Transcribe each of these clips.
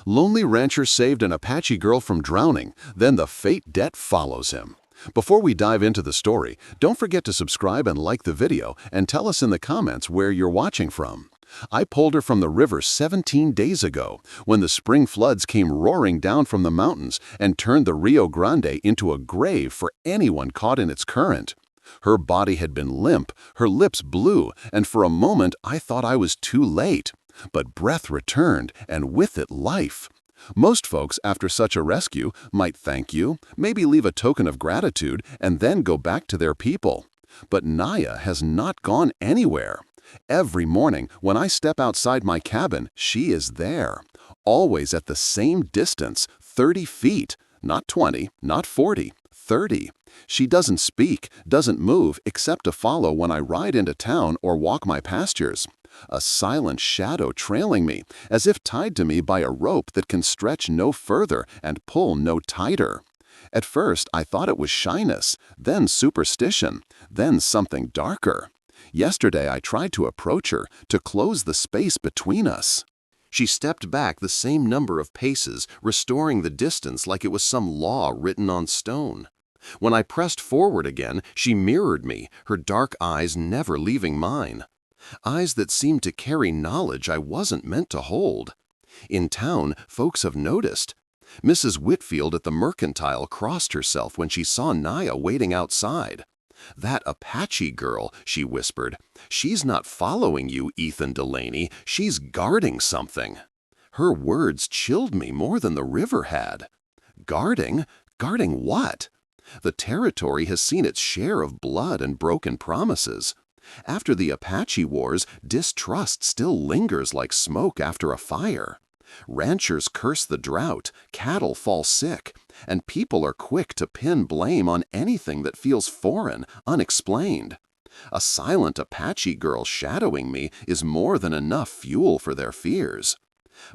Lonely rancher saved an Apache girl from drowning, then the fate debt follows him. Before we dive into the story, don't forget to subscribe and like the video and tell us in the comments where you're watching from. I pulled her from the river 17 days ago when the spring floods came roaring down from the mountains and turned the Rio Grande into a grave for anyone caught in its current. Her body had been limp, her lips blue, and for a moment I thought I was too late. But breath returned, and with it life. Most folks, after such a rescue, might thank you, maybe leave a token of gratitude, and then go back to their people. But Naya has not gone anywhere. Every morning, when I step outside my cabin, she is there. Always at the same distance, 30 feet. Not 20, not 40, 30. She doesn't speak, doesn't move, except to follow when I ride into town or walk my pastures. A silent shadow trailing me, as if tied to me by a rope that can stretch no further and pull no tighter. At first, I thought it was shyness, then superstition, then something darker. Yesterday, I tried to approach her, to close the space between us. She stepped back the same number of paces, restoring the distance like it was some law written on stone. When I pressed forward again, she mirrored me, her dark eyes never leaving mine. Eyes that seemed to carry knowledge I wasn't meant to hold. In town, folks have noticed. Mrs. Whitfield at the Mercantile crossed herself when she saw Naya waiting outside. "That Apache girl," she whispered. "She's not following you, Ethan Delaney. She's guarding something." Her words chilled me more than the river had. Guarding? Guarding what? The territory has seen its share of blood and broken promises. After the Apache Wars, distrust still lingers like smoke after a fire. Ranchers curse the drought, cattle fall sick, and people are quick to pin blame on anything that feels foreign, unexplained. A silent Apache girl shadowing me is more than enough fuel for their fears.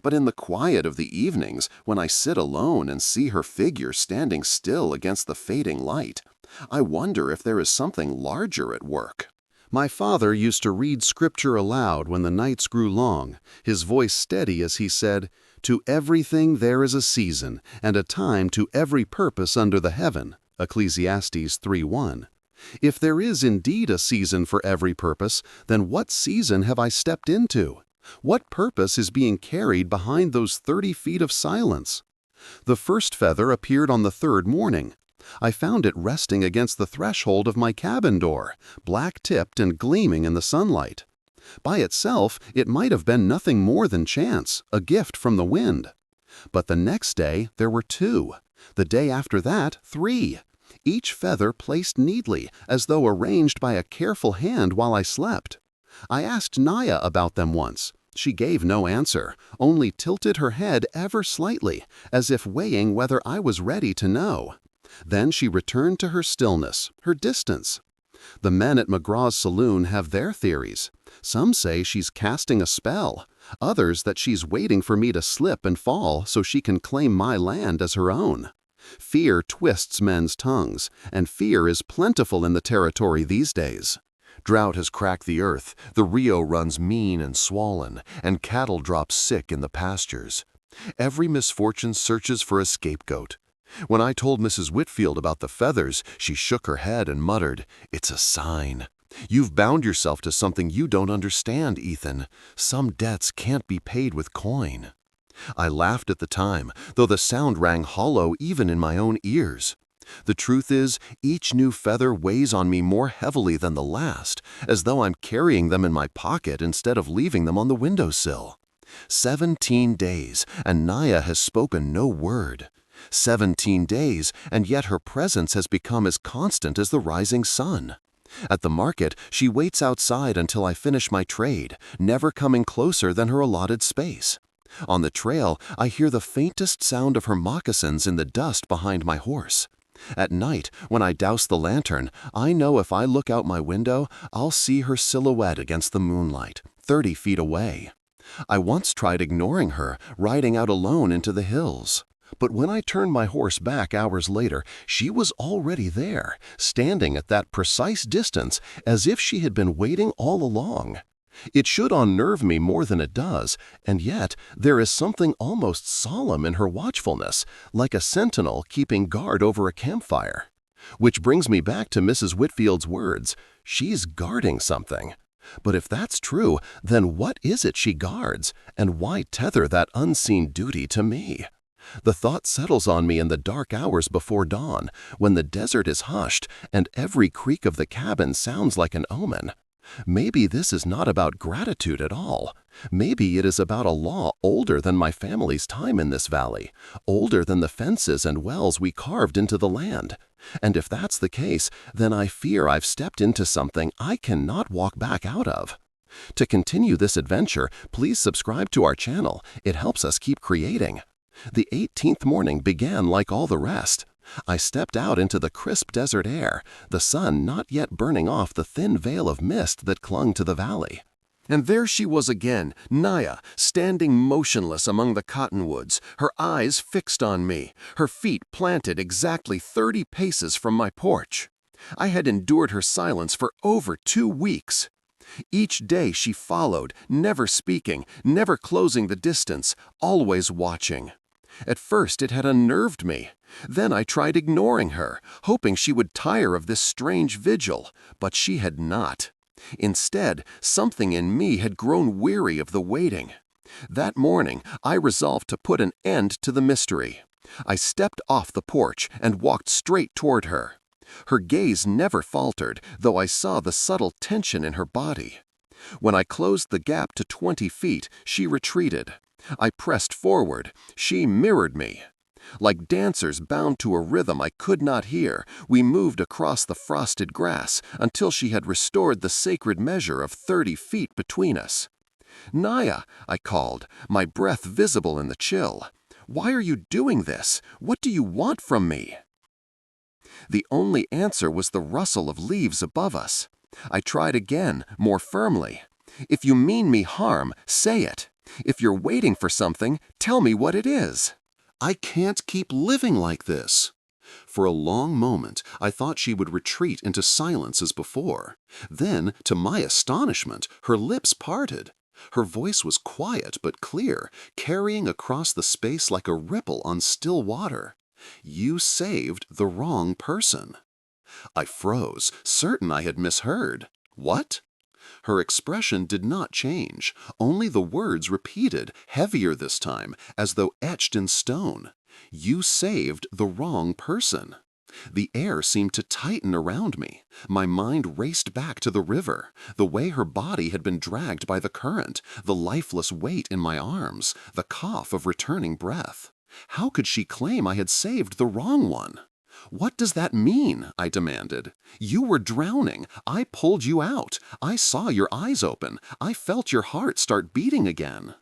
But in the quiet of the evenings, when I sit alone and see her figure standing still against the fading light, I wonder if there is something larger at work. My father used to read scripture aloud when the nights grew long, his voice steady as he said, "To everything there is a season, and a time to every purpose under the heaven." Ecclesiastes 3:1. If there is indeed a season for every purpose, then what season have I stepped into? What purpose is being carried behind those 30 feet of silence? The first feather appeared on the third morning. I found it resting against the threshold of my cabin door, black-tipped and gleaming in the sunlight. By itself, it might have been nothing more than chance, a gift from the wind. But the next day, there were 2. The day after that, 3. Each feather placed neatly, as though arranged by a careful hand while I slept. I asked Naya about them once. She gave no answer, only tilted her head ever slightly, as if weighing whether I was ready to know. Then she returned to her stillness, her distance. The men at McGraw's saloon have their theories. Some say she's casting a spell, others that she's waiting for me to slip and fall so she can claim my land as her own. Fear twists men's tongues, and fear is plentiful in the territory these days. Drought has cracked the earth, the Rio runs mean and swollen, and cattle drop sick in the pastures. Every misfortune searches for a scapegoat. When I told Mrs. Whitfield about the feathers, she shook her head and muttered, "It's a sign. You've bound yourself to something you don't understand, Ethan. Some debts can't be paid with coin." I laughed at the time, though the sound rang hollow even in my own ears. The truth is, each new feather weighs on me more heavily than the last, as though I'm carrying them in my pocket instead of leaving them on the windowsill. 17 days, and Naya has spoken no word. 17 days, and yet her presence has become as constant as the rising sun. At the market, she waits outside until I finish my trade, never coming closer than her allotted space. On the trail, I hear the faintest sound of her moccasins in the dust behind my horse. At night, when I douse the lantern, I know if I look out my window, I'll see her silhouette against the moonlight, 30 feet away. I once tried ignoring her, riding out alone into the hills. But when I turned my horse back hours later, she was already there, standing at that precise distance as if she had been waiting all along. It should unnerve me more than it does, and yet there is something almost solemn in her watchfulness, like a sentinel keeping guard over a campfire. Which brings me back to Mrs. Whitfield's words, she's guarding something. But if that's true, then what is it she guards, and why tether that unseen duty to me? The thought settles on me in the dark hours before dawn, when the desert is hushed and every creak of the cabin sounds like an omen. Maybe this is not about gratitude at all. Maybe it is about a law older than my family's time in this valley, older than the fences and wells we carved into the land. And if that's the case, then I fear I've stepped into something I cannot walk back out of. To continue this adventure, please subscribe to our channel. It helps us keep creating. The 18th morning began like all the rest. I stepped out into the crisp desert air, the sun not yet burning off the thin veil of mist that clung to the valley. And there she was again, Naya, standing motionless among the cottonwoods, her eyes fixed on me, her feet planted exactly 30 paces from my porch. I had endured her silence for over 2 weeks. Each day she followed, never speaking, never closing the distance, always watching. At first it had unnerved me. Then I tried ignoring her, hoping she would tire of this strange vigil, but she had not. Instead, something in me had grown weary of the waiting. That morning, I resolved to put an end to the mystery. I stepped off the porch and walked straight toward her. Her gaze never faltered, though I saw the subtle tension in her body. When I closed the gap to 20 feet, she retreated. I pressed forward. She mirrored me. Like dancers bound to a rhythm I could not hear, we moved across the frosted grass until she had restored the sacred measure of 30 feet between us. "Naya," I called, my breath visible in the chill. "Why are you doing this? What do you want from me?" The only answer was the rustle of leaves above us. I tried again, more firmly. "If you mean me harm, say it. If you're waiting for something, tell me what it is." I can't keep living like this. For a long moment, I thought she would retreat into silence as before. Then, to my astonishment, her lips parted. Her voice was quiet but clear, carrying across the space like a ripple on still water. "You saved the wrong person." I froze, certain I had misheard. "What?" Her expression did not change, only the words repeated, heavier this time, as though etched in stone. "You saved the wrong person." The air seemed to tighten around me. My mind raced back to the river, the way her body had been dragged by the current, the lifeless weight in my arms, the cough of returning breath. How could she claim I had saved the wrong one? "What does that mean?" I demanded. "You were drowning. I pulled you out. I saw your eyes open. I felt your heart start beating again."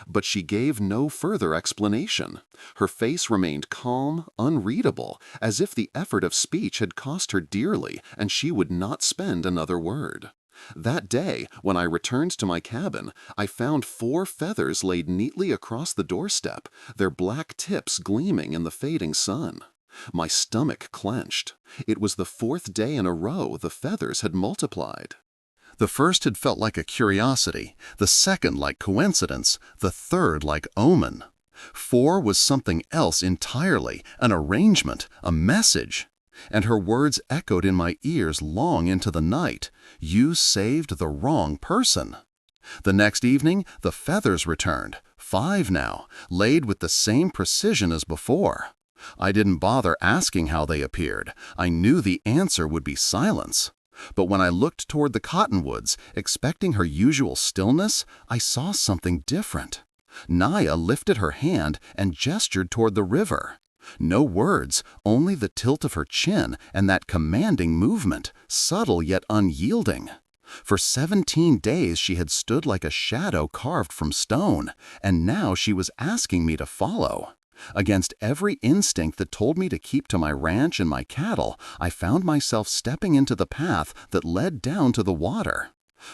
But she gave no further explanation. Her face remained calm, unreadable, as if the effort of speech had cost her dearly and she would not spend another word. That day, when I returned to my cabin, I found 4 feathers laid neatly across the doorstep, their black tips gleaming in the fading sun. My stomach clenched. It was the 4th day in a row the feathers had multiplied. The first had felt like a curiosity, the second like coincidence, the third like omen. 4 was something else entirely, an arrangement, a message. And her words echoed in my ears long into the night. "You saved the wrong person." The next evening, the feathers returned, 5 now, laid with the same precision as before. I didn't bother asking how they appeared. I knew the answer would be silence. But when I looked toward the cottonwoods, expecting her usual stillness, I saw something different. Naya lifted her hand and gestured toward the river. No words, only the tilt of her chin and that commanding movement, subtle yet unyielding. For 17 days she had stood like a shadow carved from stone, and now she was asking me to follow. Against every instinct that told me to keep to my ranch and my cattle, I found myself stepping into the path that led down to the water.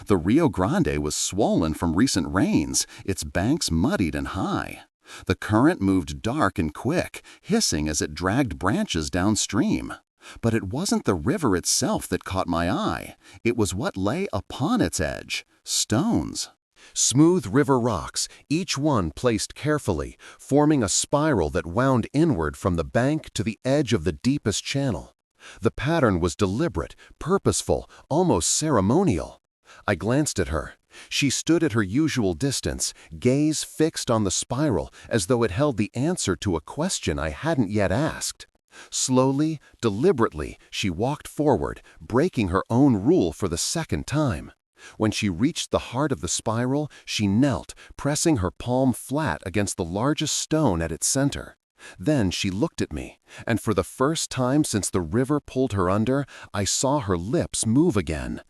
The Rio Grande was swollen from recent rains, its banks muddied and high. The current moved dark and quick, hissing as it dragged branches downstream. But it wasn't the river itself that caught my eye. It was what lay upon its edge: stones. Smooth river rocks, each one placed carefully, forming a spiral that wound inward from the bank to the edge of the deepest channel. The pattern was deliberate, purposeful, almost ceremonial. I glanced at her. She stood at her usual distance, gaze fixed on the spiral as though it held the answer to a question I hadn't yet asked. Slowly, deliberately, she walked forward, breaking her own rule for the second time. When she reached the heart of the spiral, she knelt, pressing her palm flat against the largest stone at its center. Then she looked at me, and for the first time since the river pulled her under, I saw her lips move again.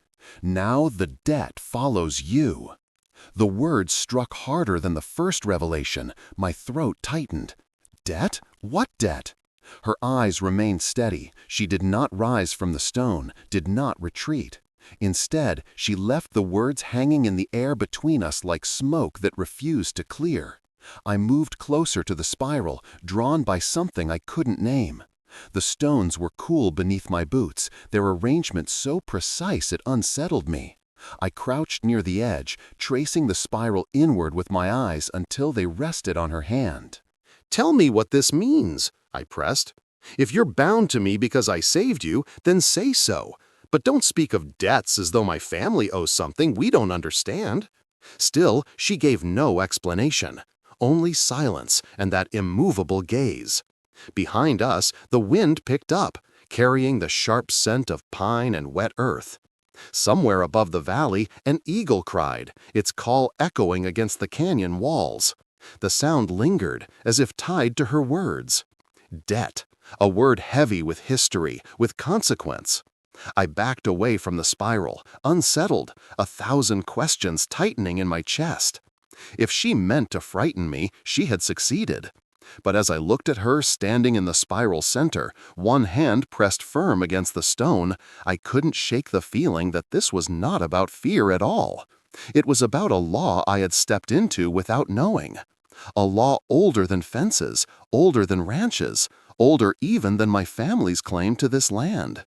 "Now the debt follows you." The words struck harder than the first revelation. My throat tightened. Debt? What debt? Her eyes remained steady. She did not rise from the stone, did not retreat. Instead, she left the words hanging in the air between us like smoke that refused to clear. I moved closer to the spiral, drawn by something I couldn't name. The stones were cool beneath my boots, their arrangement so precise it unsettled me. I crouched near the edge, tracing the spiral inward with my eyes until they rested on her hand. "Tell me what this means," I pressed. "If you're bound to me because I saved you, then say so. But don't speak of debts as though my family owes something we don't understand." Still, she gave no explanation, only silence and that immovable gaze. Behind us, the wind picked up, carrying the sharp scent of pine and wet earth. Somewhere above the valley, an eagle cried, its call echoing against the canyon walls. The sound lingered, as if tied to her words. Debt, a word heavy with history, with consequence. I backed away from the spiral, unsettled, 1,000 questions tightening in my chest. If she meant to frighten me, she had succeeded. But as I looked at her standing in the spiral center, one hand pressed firm against the stone, I couldn't shake the feeling that this was not about fear at all. It was about a law I had stepped into without knowing. A law older than fences, older than ranches, older even than my family's claim to this land.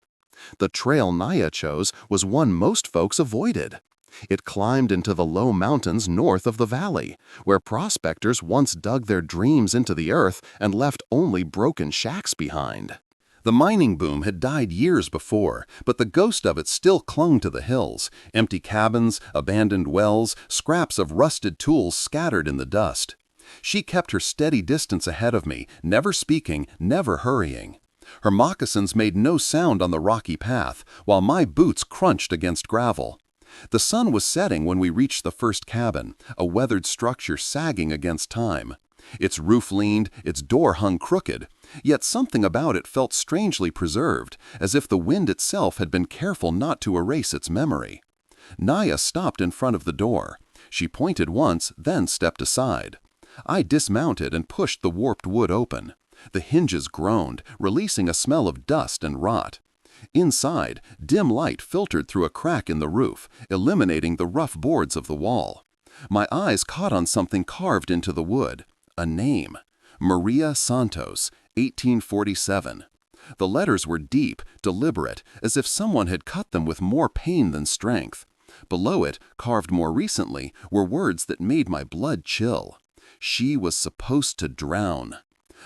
The trail Naya chose was one most folks avoided. It climbed into the low mountains north of the valley, where prospectors once dug their dreams into the earth and left only broken shacks behind. The mining boom had died years before, but the ghost of it still clung to the hills: empty cabins, abandoned wells, scraps of rusted tools scattered in the dust. She kept her steady distance ahead of me, never speaking, never hurrying. Her moccasins made no sound on the rocky path, while my boots crunched against gravel. The sun was setting when we reached the first cabin, a weathered structure sagging against time. Its roof leaned, its door hung crooked, yet something about it felt strangely preserved, as if the wind itself had been careful not to erase its memory. Naya stopped in front of the door. She pointed once, then stepped aside. I dismounted and pushed the warped wood open. The hinges groaned, releasing a smell of dust and rot. Inside, dim light filtered through a crack in the roof, eliminating the rough boards of the wall. My eyes caught on something carved into the wood. A name: Maria Santos, 1847. The letters were deep, deliberate, as if someone had cut them with more pain than strength. Below it, carved more recently, were words that made my blood chill. She was supposed to drown.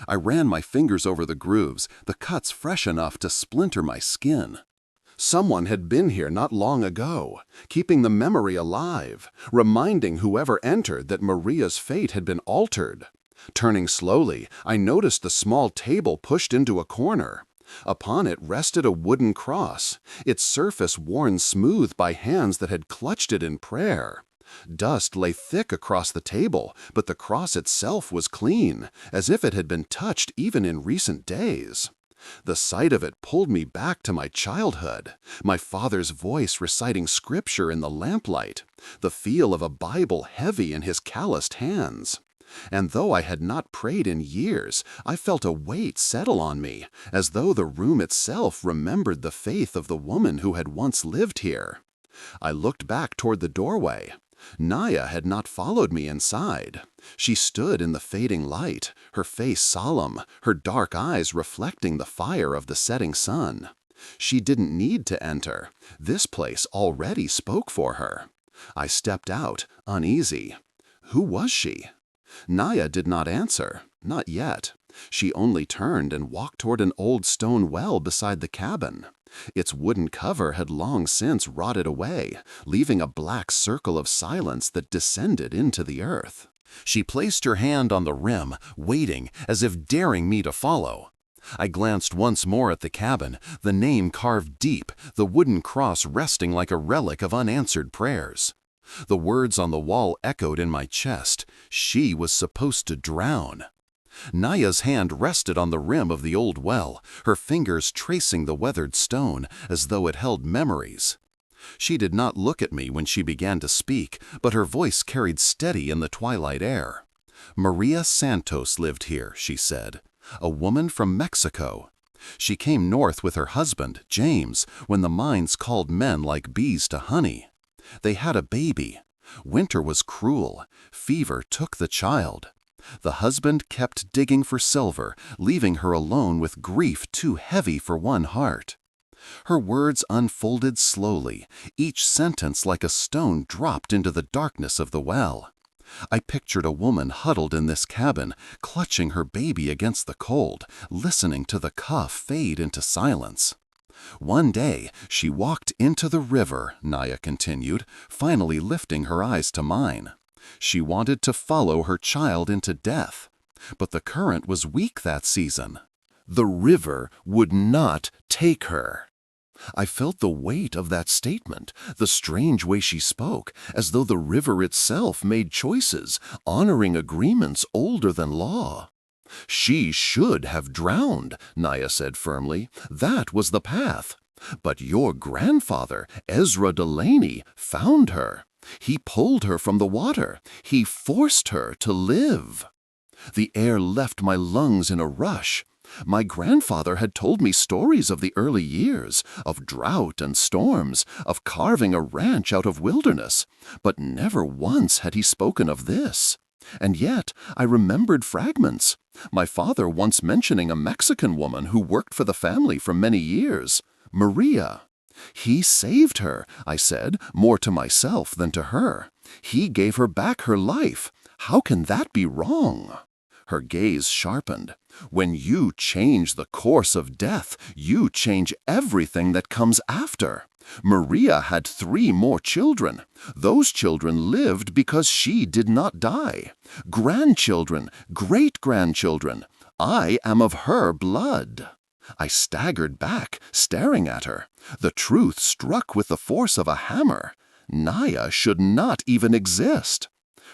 I ran my fingers over the grooves, the cuts fresh enough to splinter my skin. Someone had been here not long ago, keeping the memory alive, reminding whoever entered that Maria's fate had been altered. Turning slowly, I noticed the small table pushed into a corner. Upon it rested a wooden cross, its surface worn smooth by hands that had clutched it in prayer. Dust lay thick across the table, but the cross itself was clean, as if it had been touched even in recent days. The sight of it pulled me back to my childhood, my father's voice reciting scripture in the lamplight, the feel of a Bible heavy in his calloused hands. And though I had not prayed in years, I felt a weight settle on me, as though the room itself remembered the faith of the woman who had once lived here. I looked back toward the doorway. Naya had not followed me inside. She stood in the fading light, her face solemn, her dark eyes reflecting the fire of the setting sun. She didn't need to enter. This place already spoke for her. I stepped out, uneasy. Who was she? Naya did not answer, not yet. She only turned and walked toward an old stone well beside the cabin. Its wooden cover had long since rotted away, leaving a black circle of silence that descended into the earth. She placed her hand on the rim, waiting, as if daring me to follow. I glanced once more at the cabin, the name carved deep, the wooden cross resting like a relic of unanswered prayers. The words on the wall echoed in my chest. She was supposed to drown. Naya's hand rested on the rim of the old well, her fingers tracing the weathered stone as though it held memories. She did not look at me when she began to speak, but her voice carried steady in the twilight air. Maria Santos lived here, she said, a woman from Mexico. She came north with her husband, James, when the mines called men like bees to honey. They had a baby. Winter was cruel. Fever took the child. The husband kept digging for silver, leaving her alone with grief too heavy for one heart. Her words unfolded slowly, each sentence like a stone dropped into the darkness of the well. I pictured a woman huddled in this cabin, clutching her baby against the cold, listening to the cough fade into silence. One day, she walked into the river, Naya continued, finally lifting her eyes to mine. She wanted to follow her child into death, but the current was weak that season. The river would not take her. I felt the weight of that statement, the strange way she spoke, as though the river itself made choices, honoring agreements older than law. She should have drowned, Naya said firmly. That was the path. But your grandfather, Ezra Delaney, found her. He pulled her from the water. He forced her to live. The air left my lungs in a rush. My grandfather had told me stories of the early years, of drought and storms, of carving a ranch out of wilderness, but never once had he spoken of this. And yet I remembered fragments. My father once mentioning a Mexican woman who worked for the family for many years, Maria. He saved her, I said, more to myself than to her. He gave her back her life. How can that be wrong? Her gaze sharpened. When you change the course of death, you change everything that comes after. Maria had 3 more children. Those children lived because she did not die. Grandchildren, great-grandchildren. I am of her blood. I staggered back, staring at her. The truth struck with the force of a hammer. Naya should not even exist.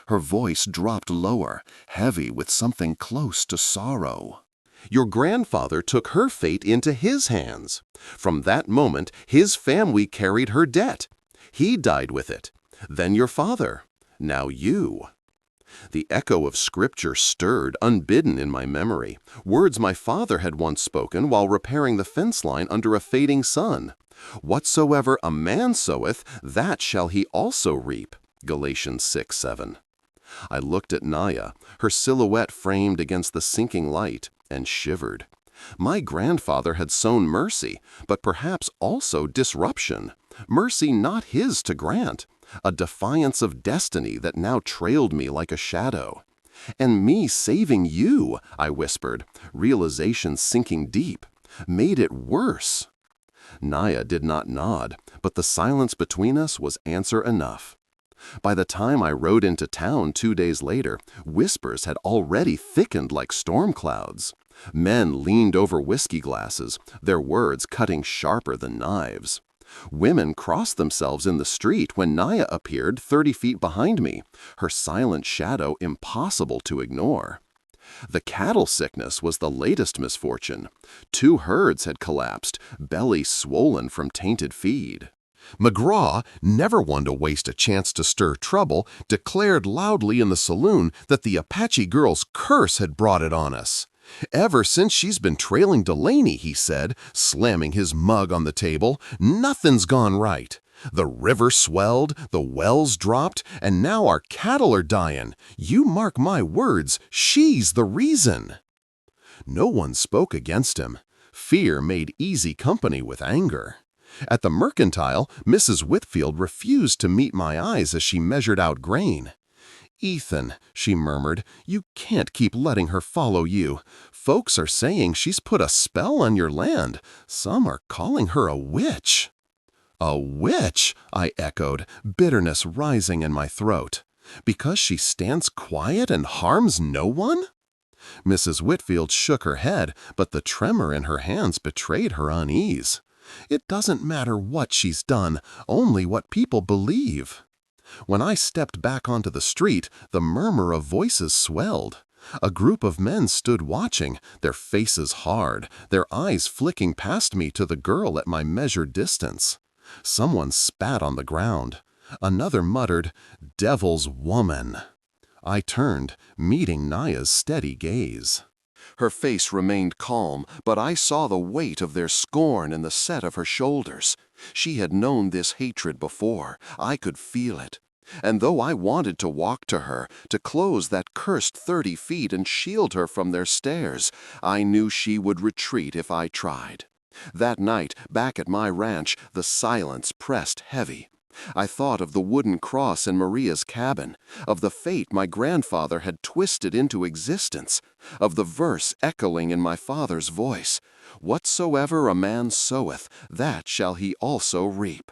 Her voice dropped lower, heavy with something close to sorrow. Your grandfather took her fate into his hands. From that moment, his family carried her debt. He died with it. Then your father. Now you. The echo of scripture stirred unbidden in my memory, words my father had once spoken while repairing the fence line under a fading sun. Whatsoever a man soweth, that shall he also reap. Galatians 6:7. I looked at Naya, her silhouette framed against the sinking light, and shivered. My grandfather had sown mercy, but perhaps also disruption. Mercy not his to grant, a defiance of destiny that now trailed me like a shadow. And me saving you, I whispered, realization sinking deep, made it worse. Naya did not nod, but the silence between us was answer enough. By the time I rode into town 2 days later, whispers had already thickened like storm clouds. Men leaned over whiskey glasses, their words cutting sharper than knives. Women crossed themselves in the street when Naya appeared 30 feet behind me, her silent shadow impossible to ignore. The cattle sickness was the latest misfortune. 2 herds had collapsed, belly swollen from tainted feed. McGraw, never one to waste a chance to stir trouble, declared loudly in the saloon that the Apache girl's curse had brought it on us. Ever since she's been trailing Delaney, he said, slamming his mug on the table, nothing's gone right. The river swelled, the wells dropped, and now our cattle are dying. You mark my words, she's the reason." No one spoke against him. Fear made easy company with anger. At the mercantile, Mrs. Whitfield refused to meet my eyes as she measured out grain. "Ethan," she murmured, "you can't keep letting her follow you. Folks are saying she's put a spell on your land. Some are calling her a witch." "A witch?" I echoed, bitterness rising in my throat. "Because she stands quiet and harms no one?" Mrs. Whitfield shook her head, but the tremor in her hands betrayed her unease. "It doesn't matter what she's done, only what people believe." When I stepped back onto the street, the murmur of voices swelled. A group of men stood watching, their faces hard, their eyes flicking past me to the girl at my measured distance. Someone spat on the ground. Another muttered, "Devil's woman." I turned, meeting Naya's steady gaze. Her face remained calm, but I saw the weight of their scorn in the set of her shoulders. She had known this hatred before. I could feel it. And though I wanted to walk to her, to close that cursed 30 feet and shield her from their stares, I knew she would retreat if I tried. That night, back at my ranch, the silence pressed heavy. I thought of the wooden cross in Maria's cabin, of the fate my grandfather had twisted into existence, of the verse echoing in my father's voice, "Whatsoever a man soweth, that shall he also reap."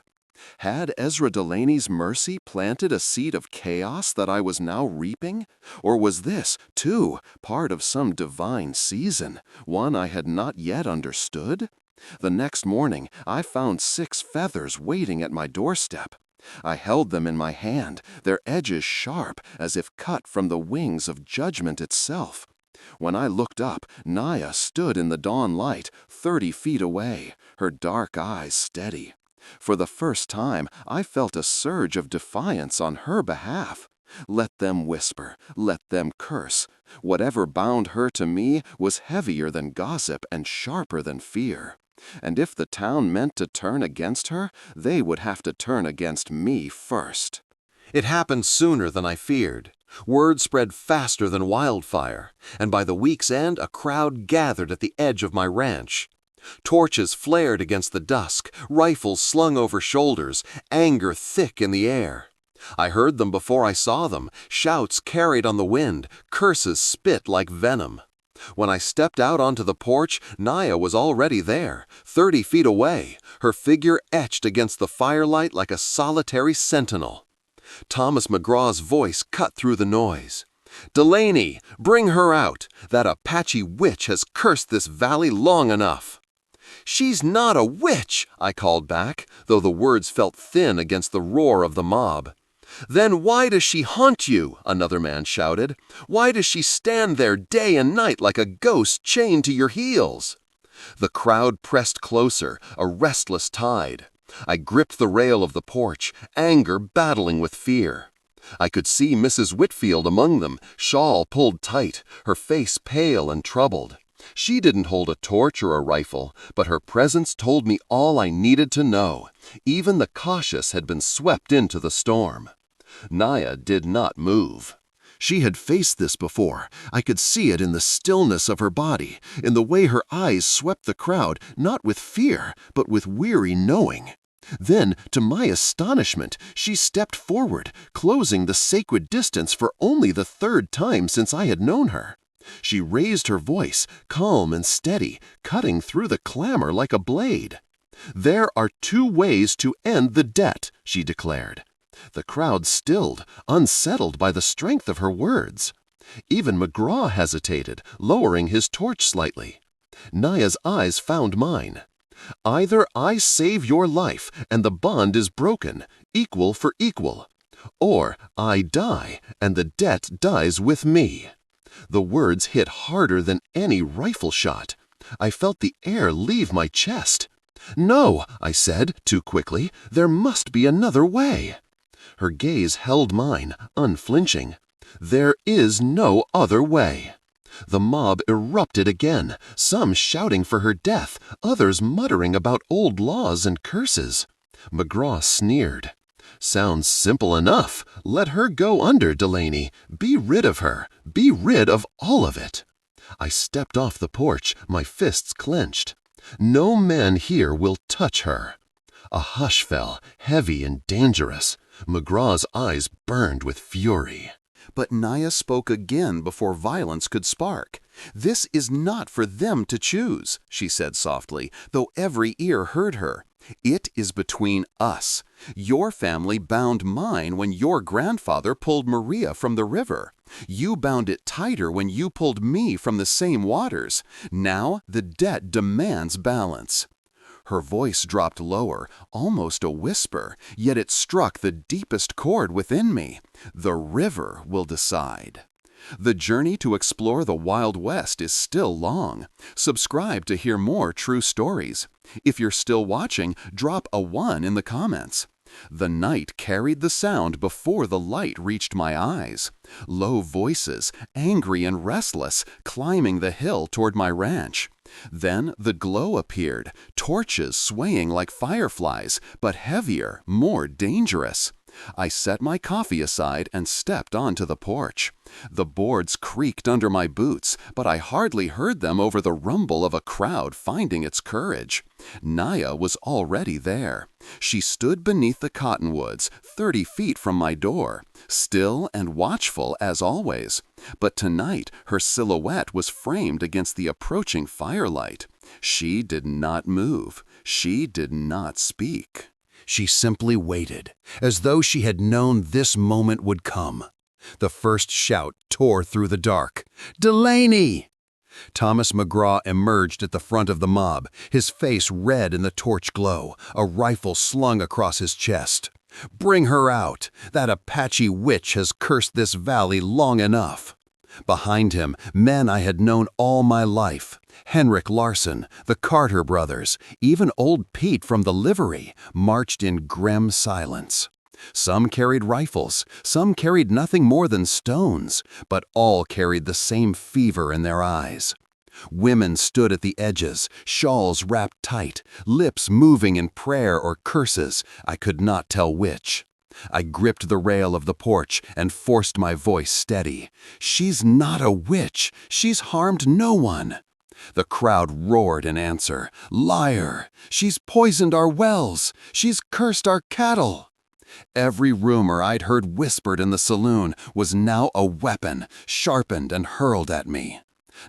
Had Ezra Delaney's mercy planted a seed of chaos that I was now reaping? Or was this, too, part of some divine season, one I had not yet understood? The next morning, I found 6 feathers waiting at my doorstep. I held them in my hand, their edges sharp, as if cut from the wings of judgment itself. When I looked up, Naya stood in the dawn light, 30 feet away, her dark eyes steady. For the first time, I felt a surge of defiance on her behalf. Let them whisper, let them curse. Whatever bound her to me was heavier than gossip and sharper than fear. And if the town meant to turn against her, they would have to turn against me first. It happened sooner than I feared. Word spread faster than wildfire, and by the week's end a crowd gathered at the edge of my ranch. Torches flared against the dusk, rifles slung over shoulders, anger thick in the air. I heard them before I saw them, shouts carried on the wind, curses spit like venom. When I stepped out onto the porch, Naya was already there, 30 feet away, her figure etched against the firelight like a solitary sentinel. Thomas McGraw's voice cut through the noise. "Delaney, bring her out. That Apache witch has cursed this valley long enough." "She's not a witch," I called back, though the words felt thin against the roar of the mob. "Then why does she haunt you?" another man shouted. "Why does she stand there day and night like a ghost chained to your heels?" The crowd pressed closer, a restless tide. I gripped the rail of the porch, anger battling with fear. I could see Mrs. Whitfield among them, shawl pulled tight, her face pale and troubled. She didn't hold a torch or a rifle, but her presence told me all I needed to know. Even the cautious had been swept into the storm. Naya did not move. She had faced this before. I could see it in the stillness of her body, in the way her eyes swept the crowd, not with fear, but with weary knowing. Then, to my astonishment, she stepped forward, closing the sacred distance for only the 3rd time since I had known her. She raised her voice, calm and steady, cutting through the clamor like a blade. "There are 2 ways to end the debt," she declared. The crowd stilled, unsettled by the strength of her words. Even McGraw hesitated, lowering his torch slightly. Naya's eyes found mine. "Either I save your life and the bond is broken, equal for equal, or I die and the debt dies with me." The words hit harder than any rifle shot. I felt the air leave my chest. "No," I said, too quickly, "there must be another way." Her gaze held mine, unflinching. "There is no other way." The mob erupted again, some shouting for her death, others muttering about old laws and curses. McGraw sneered. Sounds simple enough. Let her go under, Delaney. Be rid of her. Be rid of all of it. I stepped off the porch, my fists clenched. No man here will touch her. A hush fell, heavy and dangerous. McGraw's eyes burned with fury. But Naya spoke again before violence could spark. "This is not for them to choose," she said softly, though every ear heard her. "It is between us. Your family bound mine when your grandfather pulled Maria from the river. You bound it tighter when you pulled me from the same waters. Now the debt demands balance." Her voice dropped lower, almost a whisper, yet it struck the deepest chord within me. The river will decide. The journey to explore the Wild West is still long. Subscribe to hear more true stories. If you're still watching, drop a 1 in the comments. The night carried the sound before the light reached my eyes. Low voices, angry and restless, climbing the hill toward my ranch. Then the glow appeared, torches swaying like fireflies, but heavier, more dangerous. I set my coffee aside and stepped onto the porch. The boards creaked under my boots, but I hardly heard them over the rumble of a crowd finding its courage. Naya was already there. She stood beneath the cottonwoods, 30 feet from my door, still and watchful as always. But tonight her silhouette was framed against the approaching firelight. She did not move. She did not speak. She simply waited, as though she had known this moment would come. The first shout tore through the dark. "Delaney!" Thomas McGraw emerged at the front of the mob, his face red in the torch glow, a rifle slung across his chest. "Bring her out! That Apache witch has cursed this valley long enough." Behind him, men I had known all my life. Henrik Larson, the Carter brothers, even old Pete from the livery, marched in grim silence. Some carried rifles, some carried nothing more than stones, but all carried the same fever in their eyes. Women stood at the edges, shawls wrapped tight, lips moving in prayer or curses, I could not tell which. I gripped the rail of the porch and forced my voice steady. "She's not a witch. She's harmed no one." The crowd roared in answer. "Liar! She's poisoned our wells. She's cursed our cattle." Every rumor I'd heard whispered in the saloon was now a weapon, sharpened and hurled at me.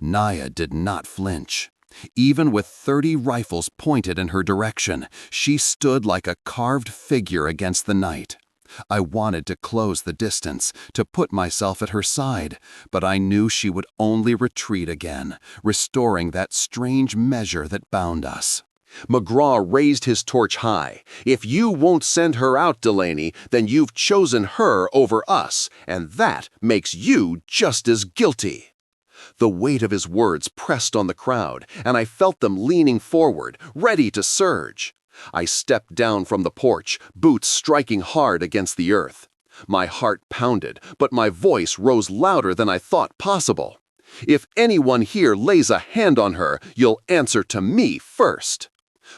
Naya did not flinch. Even with 30 rifles pointed in her direction, she stood like a carved figure against the night. I wanted to close the distance, to put myself at her side, but I knew she would only retreat again, restoring that strange measure that bound us. McGraw raised his torch high. "If you won't send her out, Delaney, then you've chosen her over us, and that makes you just as guilty." The weight of his words pressed on the crowd, and I felt them leaning forward, ready to surge. I stepped down from the porch, boots striking hard against the earth. My heart pounded, but my voice rose louder than I thought possible. "If anyone here lays a hand on her, you'll answer to me first."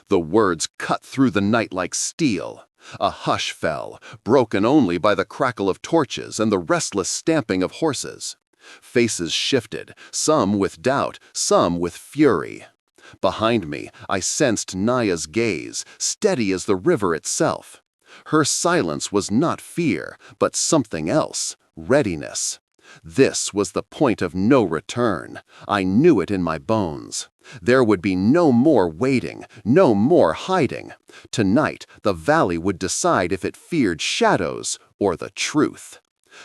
The words cut through the night like steel. A hush fell, broken only by the crackle of torches and the restless stamping of horses. Faces shifted, some with doubt, some with fury. Behind me, I sensed Naya's gaze, steady as the river itself. Her silence was not fear, but something else, readiness. This was the point of no return. I knew it in my bones. There would be no more waiting, no more hiding. Tonight, the valley would decide if it feared shadows or the truth.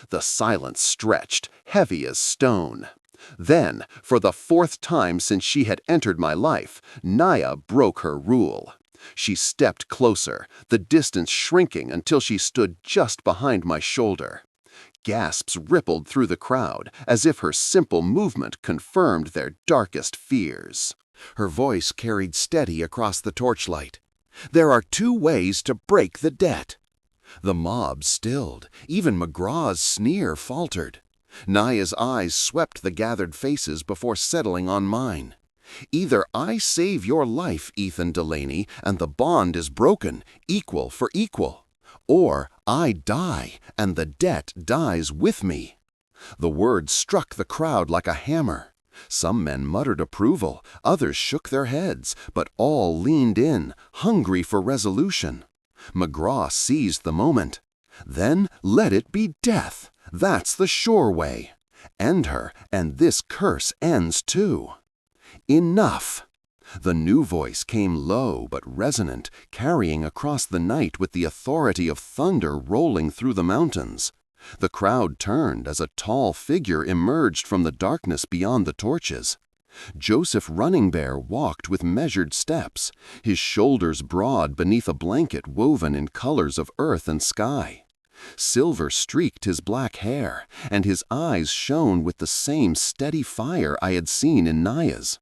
The silence stretched, heavy as stone. Then, for the 4th time since she had entered my life, Naya broke her rule. She stepped closer, the distance shrinking until she stood just behind my shoulder. Gasps rippled through the crowd, as if her simple movement confirmed their darkest fears. Her voice carried steady across the torchlight. "There are 2 ways to break the debt." The mob stilled. Even McGraw's sneer faltered. Naya's eyes swept the gathered faces before settling on mine. Either I save your life, Ethan Delaney, and the bond is broken, equal for equal, or I die and the debt dies with me. The words struck the crowd like a hammer. Some men muttered approval, others shook their heads, but all leaned in, hungry for resolution. McGraw seized the moment. Then let it be death. That's the sure way. End her, and this curse ends too. Enough! The new voice came low but resonant, carrying across the night with the authority of thunder rolling through the mountains. The crowd turned as a tall figure emerged from the darkness beyond the torches. Joseph Running Bear walked with measured steps, his shoulders broad beneath a blanket woven in colors of earth and sky. Silver streaked his black hair, and his eyes shone with the same steady fire I had seen in Naya's.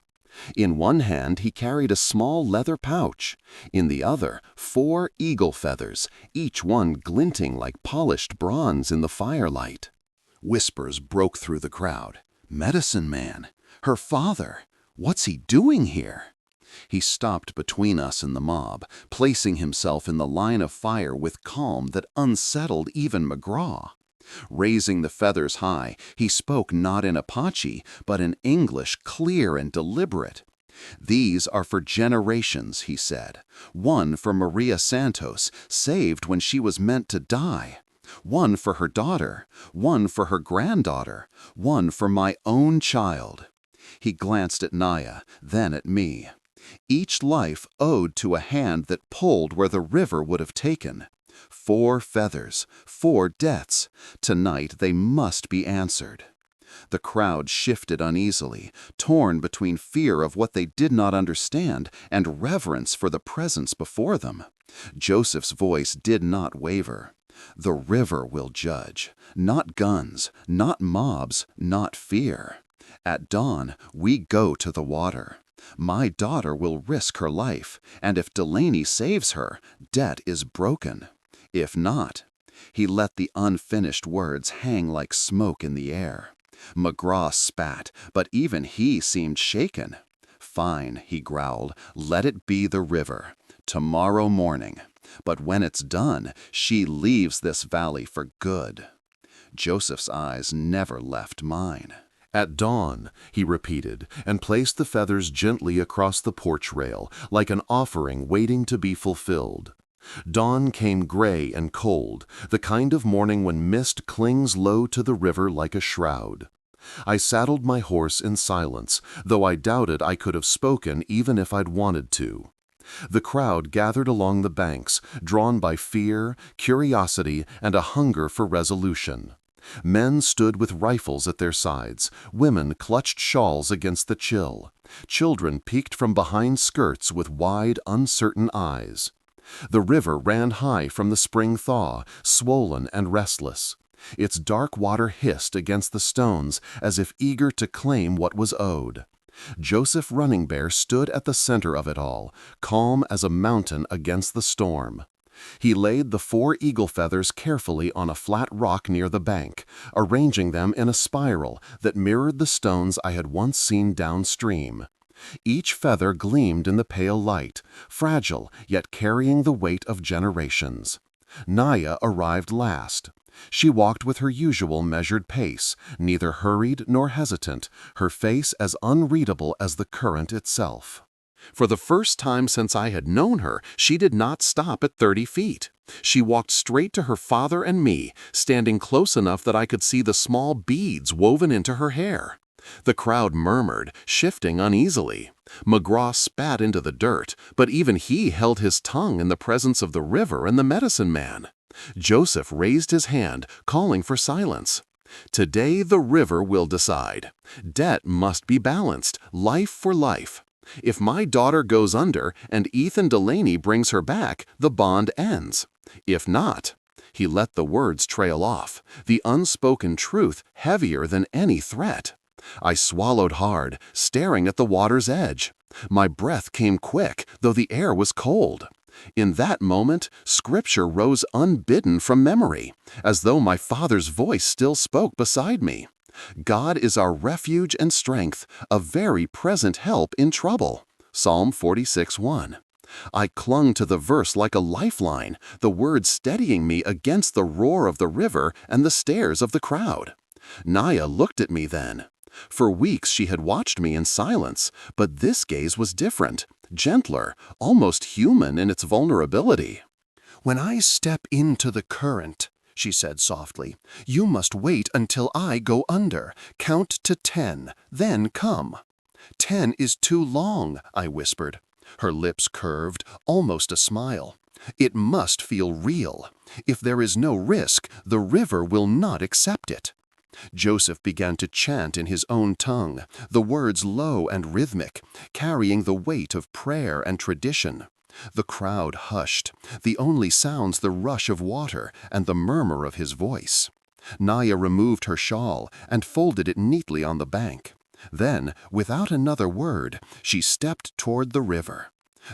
In one hand he carried a small leather pouch, in the other 4 eagle feathers, each one glinting like polished bronze in the firelight. Whispers broke through the crowd. "Medicine Man! Her father! What's he doing here?" He stopped between us and the mob, placing himself in the line of fire with calm that unsettled even McGraw. Raising the feathers high, he spoke not in Apache, but in English clear and deliberate. "These are for generations," he said. "One for Maria Santos, saved when she was meant to die. One for her daughter, one for her granddaughter, one for my own child." He glanced at Naya, then at me. Each life owed to a hand that pulled where the river would have taken. 4 feathers, 4 deaths. Tonight they must be answered. The crowd shifted uneasily, torn between fear of what they did not understand and reverence for the presence before them. Joseph's voice did not waver. "The river will judge, not guns, not mobs, not fear. At dawn, we go to the water. My daughter will risk her life, and if Delaney saves her, debt is broken. If not—" He let the unfinished words hang like smoke in the air. McGraw spat, but even he seemed shaken. "Fine," he growled, "let it be the river. Tomorrow morning. But when it's done, she leaves this valley for good." Joseph's eyes never left mine. "At dawn," he repeated, and placed the feathers gently across the porch rail, like an offering waiting to be fulfilled. Dawn came gray and cold, the kind of morning when mist clings low to the river like a shroud. I saddled my horse in silence, though I doubted I could have spoken even if I'd wanted to. The crowd gathered along the banks, drawn by fear, curiosity, and a hunger for resolution. Men stood with rifles at their sides, women clutched shawls against the chill. Children peeked from behind skirts with wide, uncertain eyes. The river ran high from the spring thaw, swollen and restless. Its dark water hissed against the stones as if eager to claim what was owed. Joseph Running Bear stood at the center of it all, calm as a mountain against the storm. He laid the 4 eagle feathers carefully on a flat rock near the bank, arranging them in a spiral that mirrored the stones I had once seen downstream. Each feather gleamed in the pale light, fragile yet carrying the weight of generations. Naya arrived last. She walked with her usual measured pace, neither hurried nor hesitant, her face as unreadable as the current itself. For the first time since I had known her, she did not stop at 30 feet. She walked straight to her father and me, standing close enough that I could see the small beads woven into her hair. The crowd murmured, shifting uneasily. McGraw spat into the dirt, but even he held his tongue in the presence of the river and the medicine man. Joseph raised his hand, calling for silence. "Today the river will decide. Debt must be balanced, life for life. If my daughter goes under and Ethan Delaney brings her back, the bond ends. If not—" He let the words trail off, the unspoken truth heavier than any threat. I swallowed hard, staring at the water's edge. My breath came quick, though the air was cold. In that moment, scripture rose unbidden from memory, as though my father's voice still spoke beside me. God is our refuge and strength, a very present help in trouble. Psalm 46:1. I clung to the verse like a lifeline, the words steadying me against the roar of the river and the stares of the crowd. Naya looked at me then. For weeks she had watched me in silence, but this gaze was different, gentler, almost human in its vulnerability. "When I step into the current," she said softly, "you must wait until I go under. Count to 10, then come." "10 is too long," I whispered. Her lips curved, almost a smile. "It must feel real. If there is no risk, the river will not accept it." Joseph began to chant in his own tongue, the words low and rhythmic, carrying the weight of prayer and tradition. The crowd hushed, the only sounds the rush of water and the murmur of his voice. Naya removed her shawl and folded it neatly on the bank. Then, without another word, she stepped toward the river.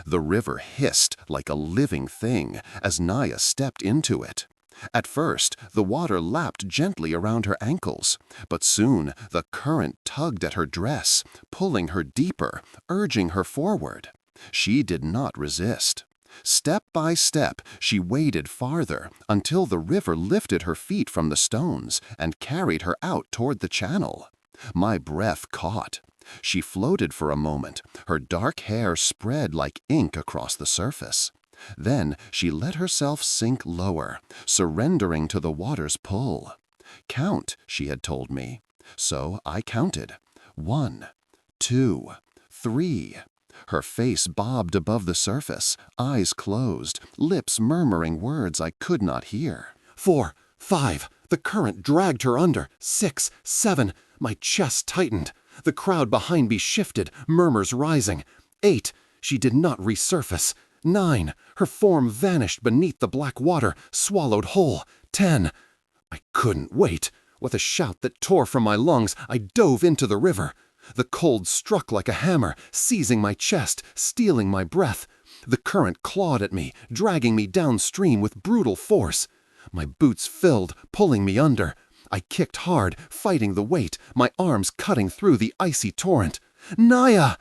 The river hissed like a living thing as Naya stepped into it. At first, the water lapped gently around her ankles, but soon the current tugged at her dress, pulling her deeper, urging her forward. She did not resist. Step by step, she waded farther until the river lifted her feet from the stones and carried her out toward the channel. My breath caught. She floated for a moment, her dark hair spread like ink across the surface. Then she let herself sink lower, surrendering to the water's pull. "Count," she had told me. So I counted. 1, 2, 3. Her face bobbed above the surface, eyes closed, lips murmuring words I could not hear. 4, 5. The current dragged her under. 6, 7. My chest tightened. The crowd behind me shifted, murmurs rising. 8. She did not resurface. 9. Her form vanished beneath the black water, swallowed whole. 10. I couldn't wait. With a shout that tore from my lungs, I dove into the river. The cold struck like a hammer, seizing my chest, stealing my breath. The current clawed at me, dragging me downstream with brutal force. My boots filled, pulling me under. I kicked hard, fighting the weight, my arms cutting through the icy torrent. "Naya!"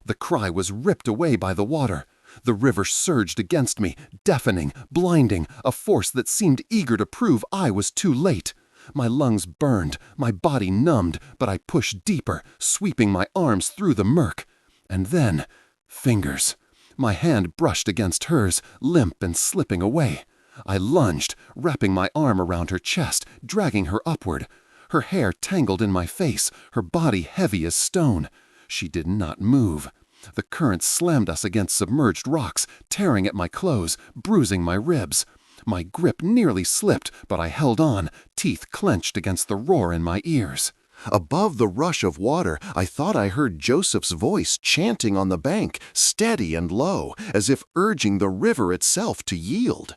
The cry was ripped away by the water. The river surged against me, deafening, blinding, a force that seemed eager to prove I was too late. My lungs burned, my body numbed, but I pushed deeper, sweeping my arms through the murk. And then, fingers. My hand brushed against hers, limp and slipping away. I lunged, wrapping my arm around her chest, dragging her upward. Her hair tangled in my face, her body heavy as stone. She did not move. The current slammed us against submerged rocks, tearing at my clothes, bruising my ribs. My grip nearly slipped, but I held on, teeth clenched against the roar in my ears. Above the rush of water, I thought I heard Joseph's voice chanting on the bank, steady and low, as if urging the river itself to yield.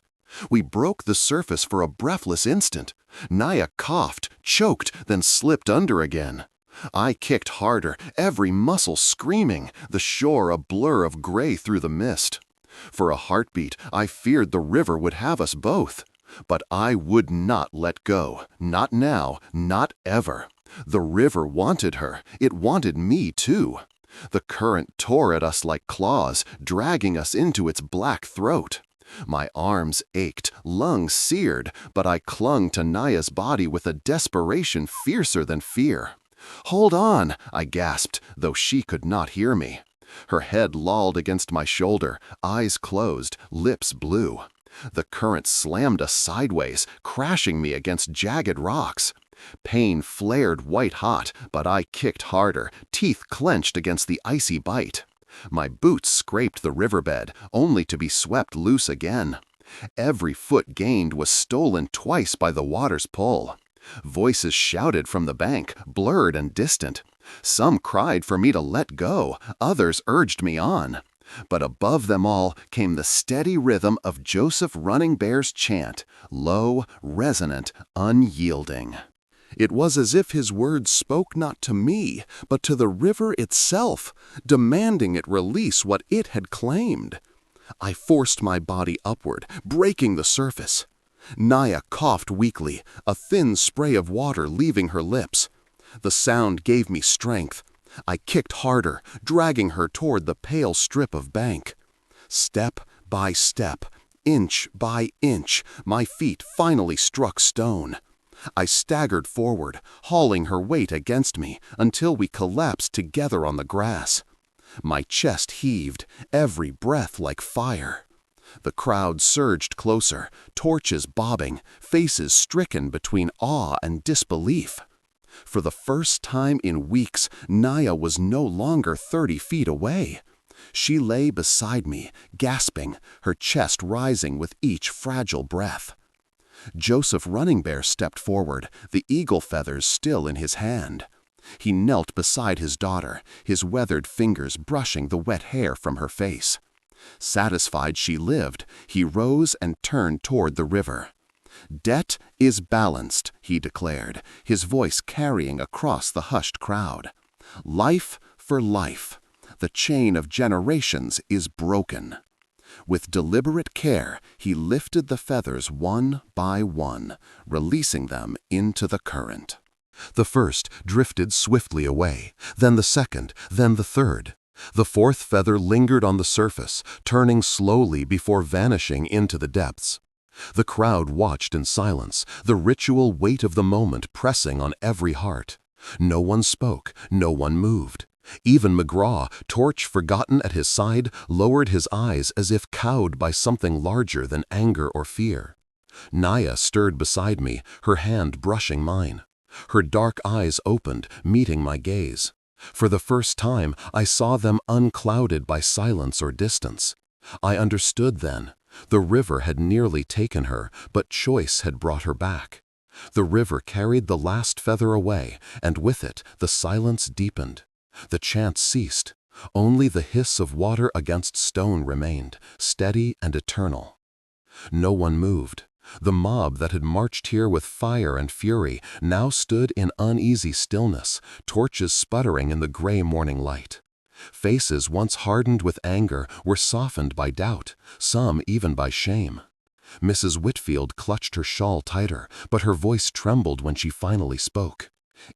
We broke the surface for a breathless instant. Naya coughed, choked, then slipped under again. I kicked harder, every muscle screaming, the shore a blur of gray through the mist. For a heartbeat, I feared the river would have us both. But I would not let go. Not now, not ever. The river wanted her. It wanted me too. The current tore at us like claws, dragging us into its black throat. My arms ached, lungs seared, but I clung to Naya's body with a desperation fiercer than fear. "Hold on," I gasped, though she could not hear me. Her head lolled against my shoulder, eyes closed, lips blue. The current slammed us sideways, crashing me against jagged rocks. Pain flared white-hot, but I kicked harder, teeth clenched against the icy bite. My boots scraped the riverbed, only to be swept loose again. Every foot gained was stolen twice by the water's pull. Voices shouted from the bank, blurred and distant. Some cried for me to let go, others urged me on. But above them all came the steady rhythm of Joseph Running Bear's chant, low, resonant, unyielding. It was as if his words spoke not to me, but to the river itself, demanding it release what it had claimed. I forced my body upward, breaking the surface. Naya coughed weakly, a thin spray of water leaving her lips. The sound gave me strength. I kicked harder, dragging her toward the pale strip of bank. Step by step, inch by inch, my feet finally struck stone. I staggered forward, hauling her weight against me until we collapsed together on the grass. My chest heaved, every breath like fire. The crowd surged closer, torches bobbing, faces stricken between awe and disbelief. For the first time in weeks, Naya was no longer 30 feet away. She lay beside me, gasping, her chest rising with each fragile breath. Joseph Running Bear stepped forward, the eagle feathers still in his hand. He knelt beside his daughter, his weathered fingers brushing the wet hair from her face. Satisfied she lived, he rose and turned toward the river. "Debt is balanced," he declared, his voice carrying across the hushed crowd. "Life for life. The chain of generations is broken." With deliberate care, he lifted the feathers one by one, releasing them into the current. The first drifted swiftly away, then the second, then the third. The fourth feather lingered on the surface, turning slowly before vanishing into the depths. The crowd watched in silence, the ritual weight of the moment pressing on every heart. No one spoke, no one moved. Even McGraw, torch forgotten at his side, lowered his eyes as if cowed by something larger than anger or fear. Naya stirred beside me, her hand brushing mine. Her dark eyes opened, meeting my gaze. For the first time, I saw them unclouded by silence or distance. I understood then. The river had nearly taken her, but choice had brought her back. The river carried the last feather away, and with it, the silence deepened. The chant ceased. Only the hiss of water against stone remained, steady and eternal. No one moved. The mob that had marched here with fire and fury now stood in uneasy stillness, torches sputtering in the gray morning light. Faces once hardened with anger were softened by doubt, some even by shame. Mrs. Whitfield clutched her shawl tighter, but her voice trembled when she finally spoke.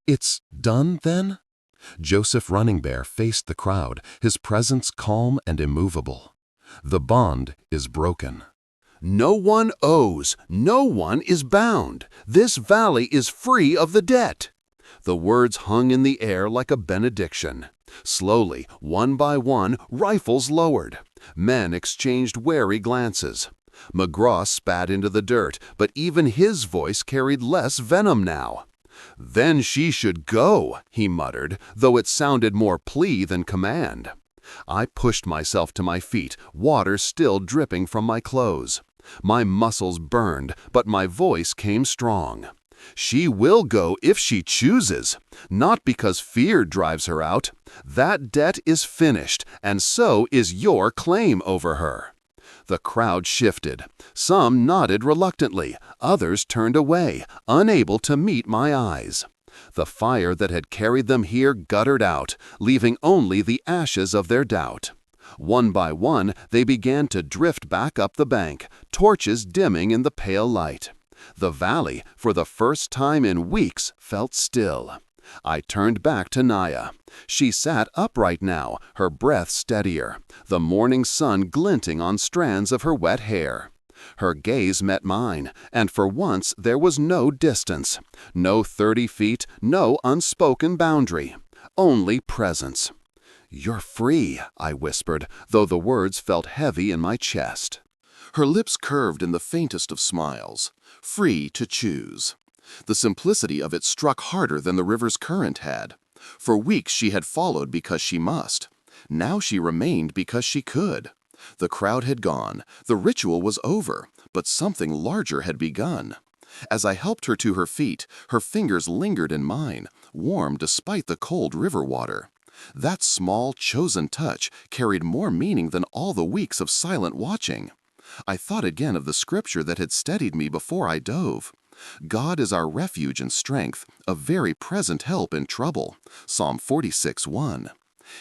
"It's done, then?" Joseph Running Bear faced the crowd, his presence calm and immovable. "The bond is broken." No one owes, no one is bound. This valley is free of the debt. The words hung in the air like a benediction. Slowly, one by one, rifles lowered. Men exchanged wary glances. McGraw spat into the dirt, but even his voice carried less venom now. "Then she should go," he muttered, though it sounded more plea than command. I pushed myself to my feet, water still dripping from my clothes. My muscles burned, but my voice came strong. "She will go if she chooses, not because fear drives her out. That debt is finished, and so is your claim over her." The crowd shifted. Some nodded reluctantly, others turned away, unable to meet my eyes. The fire that had carried them here guttered out, leaving only the ashes of their doubt. One by one, they began to drift back up the bank, torches dimming in the pale light. The valley, for the first time in weeks, felt still. I turned back to Naya. She sat upright now, her breath steadier, the morning sun glinting on strands of her wet hair. Her gaze met mine, and for once there was no distance, no 30 feet, no unspoken boundary, only presence. "You're free," I whispered, though the words felt heavy in my chest. Her lips curved in the faintest of smiles. Free to choose. The simplicity of it struck harder than the river's current had. For weeks she had followed because she must. Now she remained because she could. The crowd had gone, the ritual was over, but something larger had begun. As I helped her to her feet, her fingers lingered in mine, warm despite the cold river water. That small, chosen touch carried more meaning than all the weeks of silent watching. I thought again of the scripture that had steadied me before I dove. "God is our refuge and strength, a very present help in trouble." Psalm 46:1.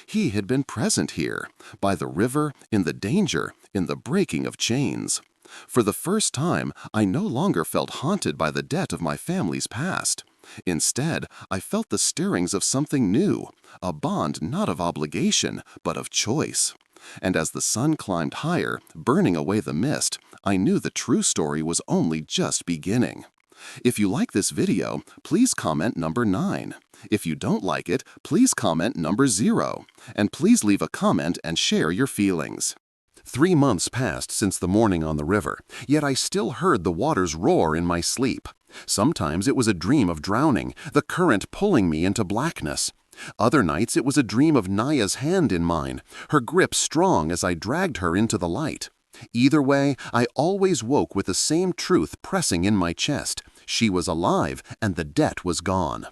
He had been present here, by the river, in the danger, in the breaking of chains. For the first time, I no longer felt haunted by the debt of my family's past. Instead, I felt the stirrings of something new, a bond not of obligation, but of choice. And as the sun climbed higher, burning away the mist, I knew the true story was only just beginning. If you like this video, please comment number 9. If you don't like it, please comment number 0. And please leave a comment and share your feelings. 3 months passed since the morning on the river, yet I still heard the waters roar in my sleep. Sometimes it was a dream of drowning, the current pulling me into blackness. Other nights it was a dream of Naya's hand in mine, her grip strong as I dragged her into the light. Either way, I always woke with the same truth pressing in my chest. She was alive, and the debt was gone.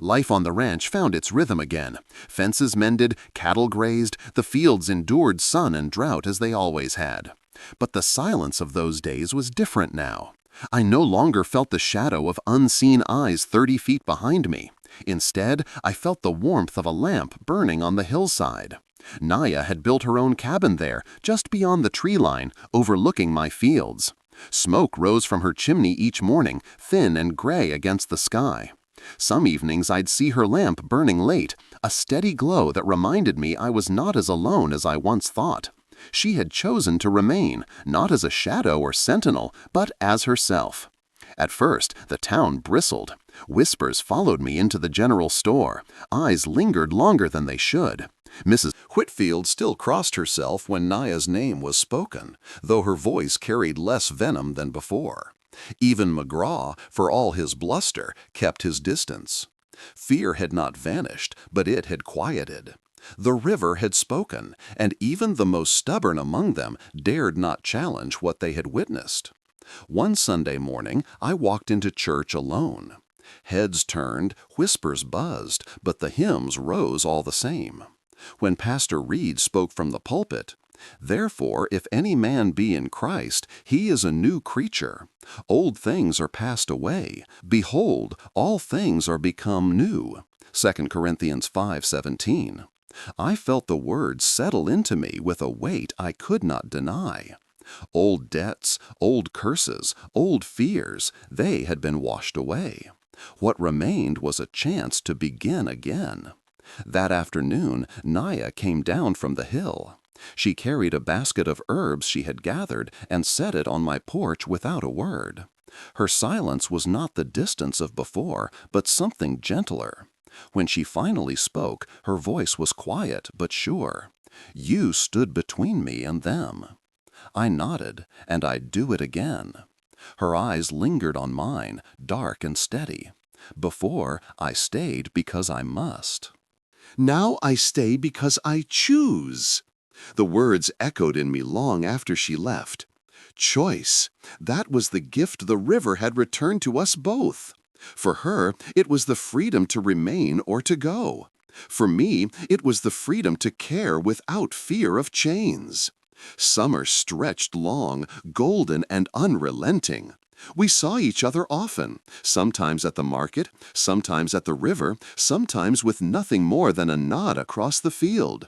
Life on the ranch found its rhythm again. Fences mended, cattle grazed, the fields endured sun and drought as they always had. But the silence of those days was different now. I no longer felt the shadow of unseen eyes 30 feet behind me. Instead, I felt the warmth of a lamp burning on the hillside. Naya had built her own cabin there, just beyond the tree line, overlooking my fields. Smoke rose from her chimney each morning, thin and gray against the sky. Some evenings I'd see her lamp burning late, a steady glow that reminded me I was not as alone as I once thought. She had chosen to remain, not as a shadow or sentinel, but as herself. At first, the town bristled. Whispers followed me into the general store. Eyes lingered longer than they should. Mrs. Whitfield still crossed herself when Naya's name was spoken, though her voice carried less venom than before. Even McGraw, for all his bluster, kept his distance. Fear had not vanished, but it had quieted. The river had spoken, and even the most stubborn among them dared not challenge what they had witnessed. One Sunday morning, I walked into church alone. Heads turned, whispers buzzed, but the hymns rose all the same. When Pastor Reed spoke from the pulpit, "Therefore, if any man be in Christ, he is a new creature. Old things are passed away. Behold, all things are become new." 2 Corinthians 5:17. I felt the words settle into me with a weight I could not deny. Old debts, old curses, old fears, they had been washed away. What remained was a chance to begin again. That afternoon, Naya came down from the hill. She carried a basket of herbs she had gathered and set it on my porch without a word. Her silence was not the distance of before, but something gentler. When she finally spoke, her voice was quiet but sure. "You stood between me and them." I nodded, and I'd do it again. Her eyes lingered on mine, dark and steady. Before, I stayed because I must. Now I stay because I choose. The words echoed in me long after she left. Choice. That was the gift the river had returned to us both. For her, it was the freedom to remain or to go. For me, it was the freedom to care without fear of chains. Summer stretched long, golden and unrelenting. We saw each other often, sometimes at the market, sometimes at the river, sometimes with nothing more than a nod across the field.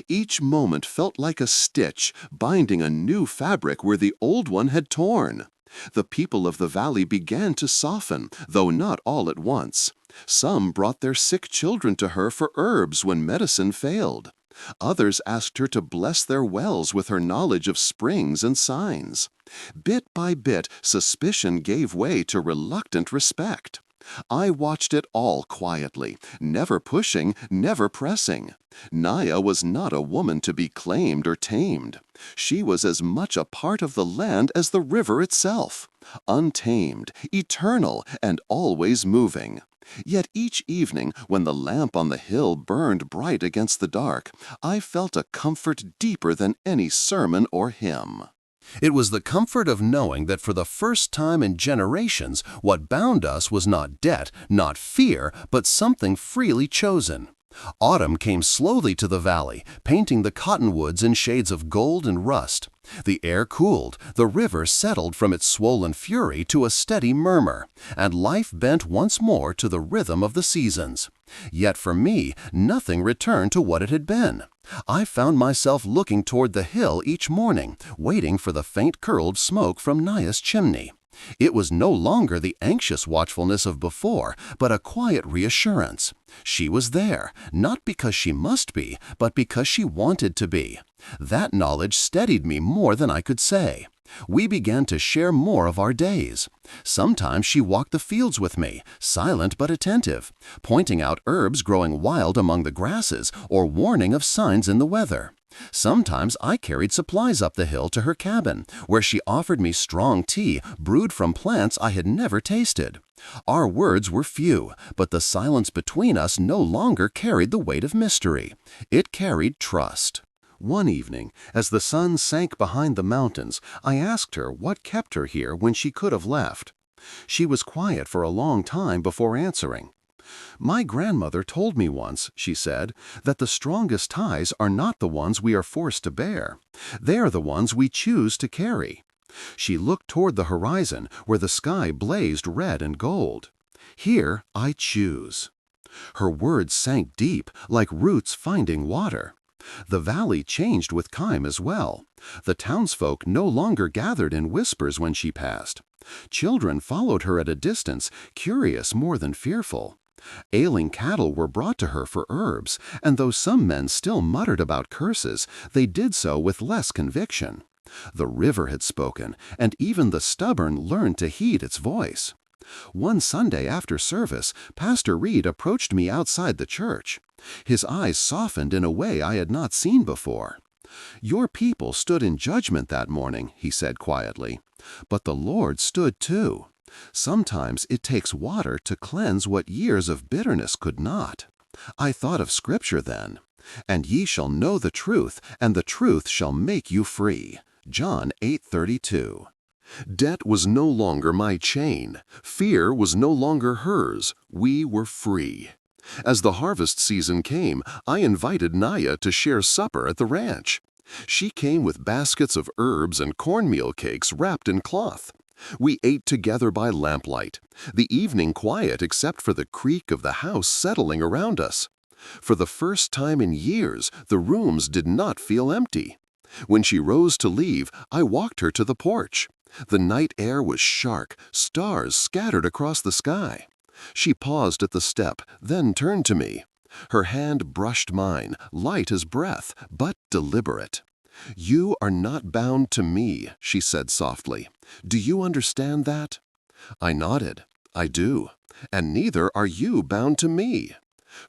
Each moment felt like a stitch, binding a new fabric where the old one had torn. The people of the valley began to soften, though not all at once. Some brought their sick children to her for herbs when medicine failed. Others asked her to bless their wells with her knowledge of springs and signs. Bit by bit, suspicion gave way to reluctant respect. I watched it all quietly, never pushing, never pressing. Naya was not a woman to be claimed or tamed. She was as much a part of the land as the river itself, untamed, eternal, and always moving. Yet each evening, when the lamp on the hill burned bright against the dark, I felt a comfort deeper than any sermon or hymn. It was the comfort of knowing that for the first time in generations, what bound us was not debt, not fear, but something freely chosen. Autumn came slowly to the valley, painting the cottonwoods in shades of gold and rust. The air cooled, the river settled from its swollen fury to a steady murmur, and life bent once more to the rhythm of the seasons. Yet for me, nothing returned to what it had been. I found myself looking toward the hill each morning, waiting for the faint curled smoke from Naya's chimney. It was no longer the anxious watchfulness of before, but a quiet reassurance. She was there, not because she must be, but because she wanted to be. That knowledge steadied me more than I could say. We began to share more of our days. Sometimes she walked the fields with me, silent but attentive, pointing out herbs growing wild among the grasses or warning of signs in the weather. Sometimes I carried supplies up the hill to her cabin, where she offered me strong tea brewed from plants I had never tasted. Our words were few, but the silence between us no longer carried the weight of mystery. It carried trust. One evening, as the sun sank behind the mountains, I asked her what kept her here when she could have left. She was quiet for a long time before answering. "My grandmother told me once," she said, "that the strongest ties are not the ones we are forced to bear. They are the ones we choose to carry." She looked toward the horizon, where the sky blazed red and gold. "Here I choose." Her words sank deep, like roots finding water. The valley changed with Kime as well. The townsfolk no longer gathered in whispers when she passed. Children followed her at a distance, curious more than fearful. Ailing cattle were brought to her for herbs, and though some men still muttered about curses, they did so with less conviction. The river had spoken, and even the stubborn learned to heed its voice. One Sunday after service, Pastor Reed approached me outside the church. His eyes softened in a way I had not seen before. "Your people stood in judgment that morning," he said quietly, "but the Lord stood too. Sometimes it takes water to cleanse what years of bitterness could not." I thought of Scripture then. "And ye shall know the truth, and the truth shall make you free." John 8:32. Debt was no longer my chain. Fear was no longer hers. We were free. As the harvest season came, I invited Naya to share supper at the ranch. She came with baskets of herbs and cornmeal cakes wrapped in cloth. We ate together by lamplight, the evening quiet except for the creak of the house settling around us. For the first time in years, the rooms did not feel empty. When she rose to leave, I walked her to the porch. The night air was sharp, stars scattered across the sky. She paused at the step, then turned to me. Her hand brushed mine, light as breath, but deliberate. "You are not bound to me," she said softly. "Do you understand that?" I nodded. "I do. And neither are you bound to me."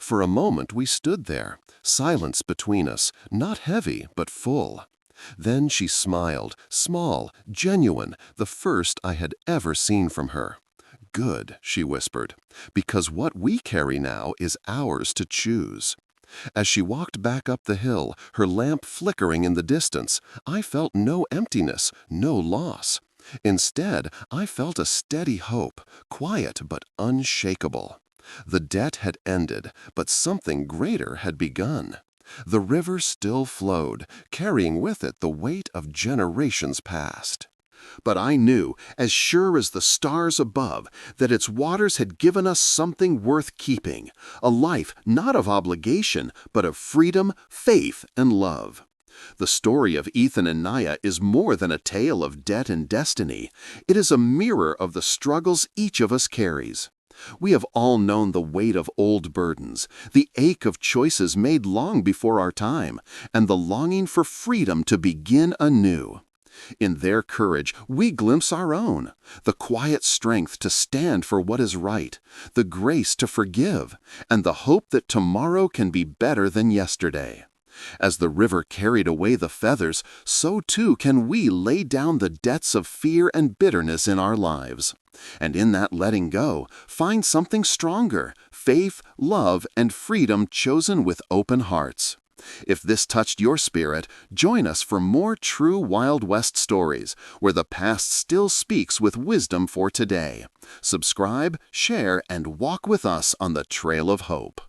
For a moment we stood there, silence between us, not heavy but full. Then she smiled, small, genuine, the first I had ever seen from her. "Good," she whispered, "because what we carry now is ours to choose." As she walked back up the hill, her lamp flickering in the distance, I felt no emptiness, no loss. Instead, I felt a steady hope, quiet but unshakable. The debt had ended, but something greater had begun. The river still flowed, carrying with it the weight of generations past. But I knew, as sure as the stars above, that its waters had given us something worth keeping, a life not of obligation, but of freedom, faith, and love. The story of Ethan and Naya is more than a tale of debt and destiny. It is a mirror of the struggles each of us carries. We have all known the weight of old burdens, the ache of choices made long before our time, and the longing for freedom to begin anew. In their courage, we glimpse our own, the quiet strength to stand for what is right, the grace to forgive, and the hope that tomorrow can be better than yesterday. As the river carried away the feathers, so too can we lay down the debts of fear and bitterness in our lives. And in that letting go, find something stronger, faith, love, and freedom chosen with open hearts. If this touched your spirit, join us for more true Wild West stories, where the past still speaks with wisdom for today. Subscribe, share, and walk with us on the trail of hope.